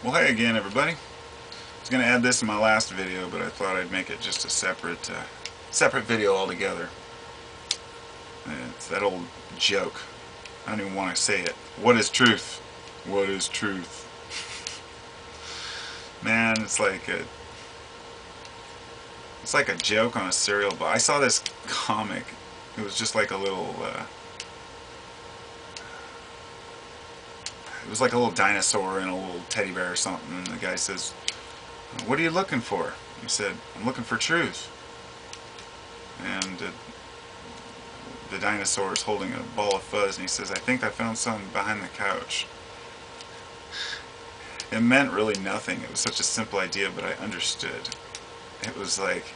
Well, hey again, everybody. I was going to add this in my last video, but I thought I'd make it just a separate video altogether. It's that old joke. I don't even want to say it. What is truth? What is truth? Man, it's like a joke on a cereal box. I saw this comic. It was just like a little. It was like a little dinosaur and a little teddy bear or something. And the guy says, "What are you looking for?" He said, "I'm looking for truth." And the dinosaur is holding a ball of fuzz, and he says, "I think I found something behind the couch." It meant really nothing. It was such a simple idea, but I understood. It was like,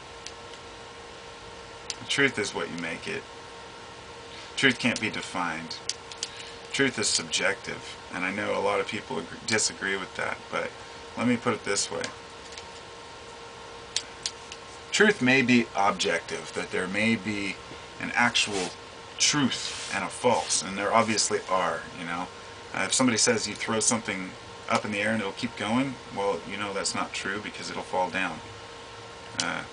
truth is what you make it. Truth can't be defined. Truth is subjective, and I know a lot of people disagree with that, but let me put it this way. Truth may be objective, that there may be an actual truth and a false, and there obviously are, you know. If somebody says you throw something up in the air and it'll keep going, well, you know that's not true because it'll fall down.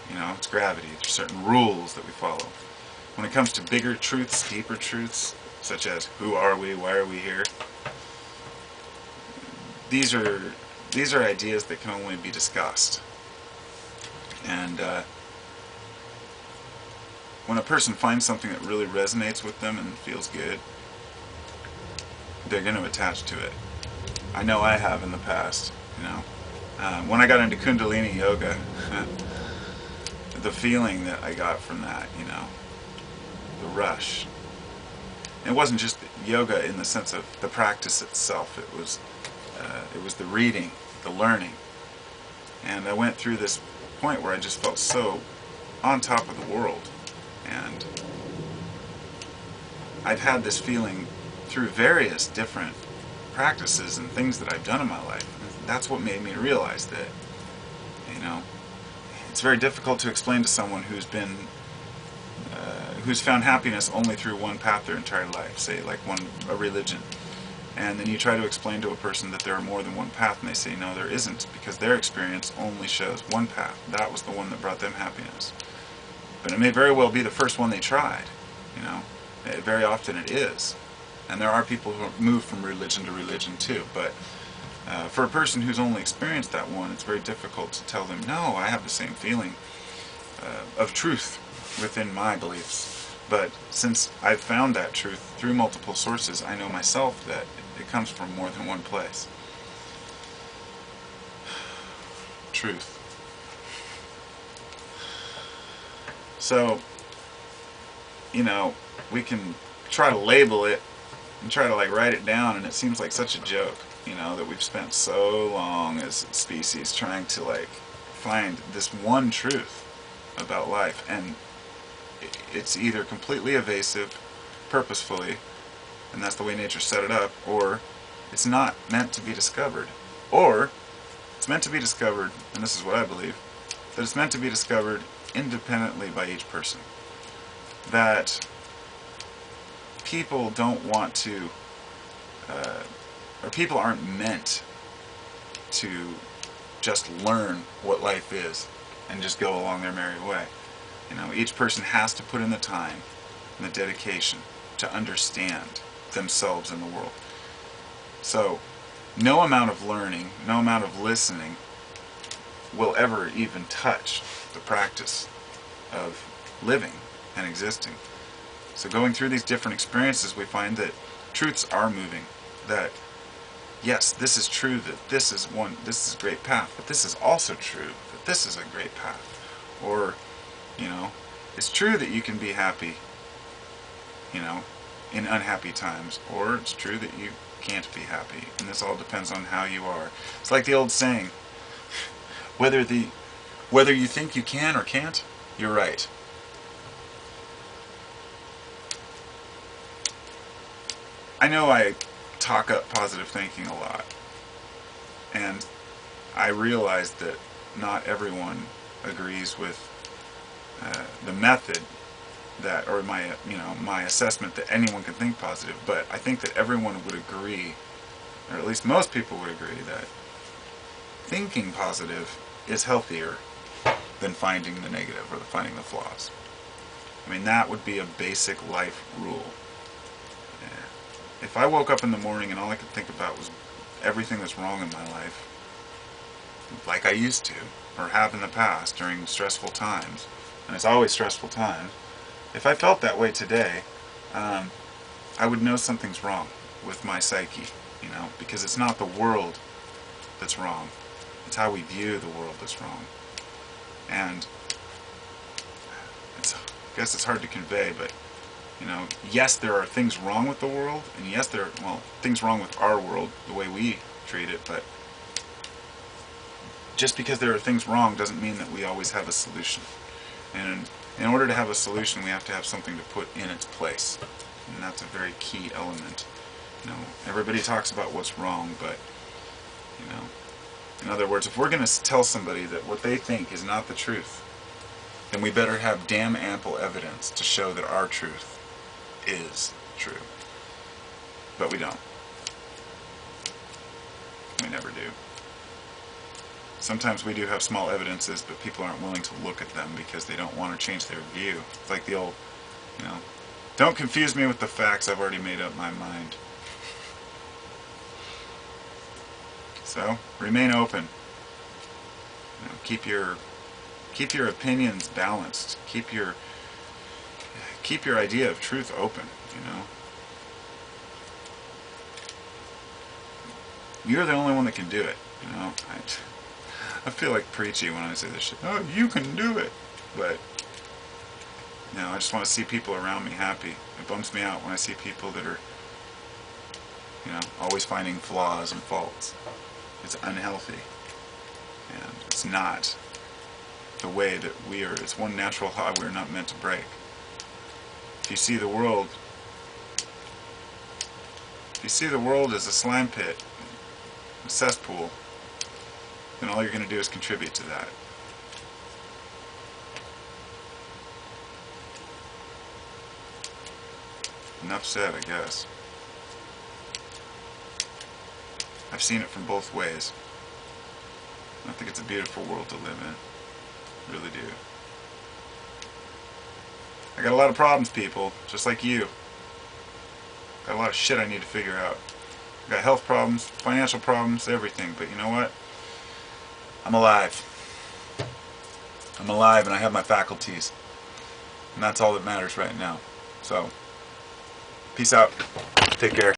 You know, it's gravity. There's certain rules that we follow. When it comes to bigger truths, deeper truths, such as who are we, why are we here, these are ideas that can only be discussed. And when a person finds something that really resonates with them and feels good, they're going to attach to it. I know I have in the past, you know. When I got into Kundalini Yoga, the feeling that I got from that, you know, the rush. It wasn't just yoga in the sense of the practice itself. It was the reading, the learning. And I went through this point where I just felt so on top of the world. And I've had this feeling through various different practices and things that I've done in my life. That's what made me realize that, you know, it's very difficult to explain to someone who's found happiness only through one path their entire life, say like a religion. And then you try to explain to a person that there are more than one path, and they say no, there isn't, because their experience only shows one path. That was the one that brought them happiness. But it may very well be the first one they tried, you know. Very often it is. And there are people who move from religion to religion too, but for a person who's only experienced that one, it's very difficult to tell them, no, I have the same feeling of truth within my beliefs. But since I've found that truth through multiple sources, I know myself that it comes from more than one place. Truth. So, you know, we can try to label it and try to like write it down, and it seems like such a joke, you know, that we've spent so long as a species trying to like find this one truth about life, and it's either completely evasive, purposefully, and that's the way nature set it up, or it's not meant to be discovered. Or it's meant to be discovered, and this is what I believe, that it's meant to be discovered independently by each person. That people don't want to, or people aren't meant to just learn what life is and just go along their merry way. You know, each person has to put in the time and the dedication to understand themselves and the world. So, no amount of learning, no amount of listening will ever even touch the practice of living and existing. So going through these different experiences, we find that truths are moving. That, yes, this is true, that this is a great path, but this is also true that this is a great path. Or, you know, it's true that you can be happy, you know, in unhappy times, or it's true that you can't be happy, and this all depends on how you are. It's like the old saying, whether you think you can or can't, you're right. I know I talk up positive thinking a lot, and I realize that not everyone agrees with the method that, or my assessment that anyone can think positive, but I think that everyone would agree, or at least most people would agree, that thinking positive is healthier than finding the negative or finding the flaws. I mean, that would be a basic life rule. Yeah. If I woke up in the morning and all I could think about was everything that's wrong in my life, like I used to, or have in the past during stressful times, and it's always stressful times, if I felt that way today, I would know something's wrong with my psyche, because it's not the world that's wrong. It's how we view the world that's wrong. And I guess it's hard to convey, but yes, there are things wrong with the world, and yes, there are things wrong with our world, the way we treat it, but just because there are things wrong doesn't mean that we always have a solution. And in order to have a solution, we have to have something to put in its place. And that's a very key element. Everybody talks about what's wrong, but, in other words, if we're going to tell somebody that what they think is not the truth, then we better have damn ample evidence to show that our truth is true. But we don't. We never do. Sometimes we do have small evidences, but people aren't willing to look at them because they don't want to change their view. It's like the old, don't confuse me with the facts, I've already made up my mind. So, remain open. Keep your opinions balanced. Keep your idea of truth open, You're the only one that can do it, I feel like preachy when I say this shit. Oh, you can do it. But, I just want to see people around me happy. It bums me out when I see people that are, always finding flaws and faults. It's unhealthy. And it's not the way that we are. It's one natural law we're not meant to break. If you see the world as a slime pit, a cesspool, then all you're going to do is contribute to that. Enough said, I guess. I've seen it from both ways. I think it's a beautiful world to live in. I really do. I got a lot of problems, people, just like you. Got a lot of shit I need to figure out. I got health problems, financial problems, everything, but you know what? I'm alive. I'm alive and I have my faculties. And that's all that matters right now. So, peace out. Take care.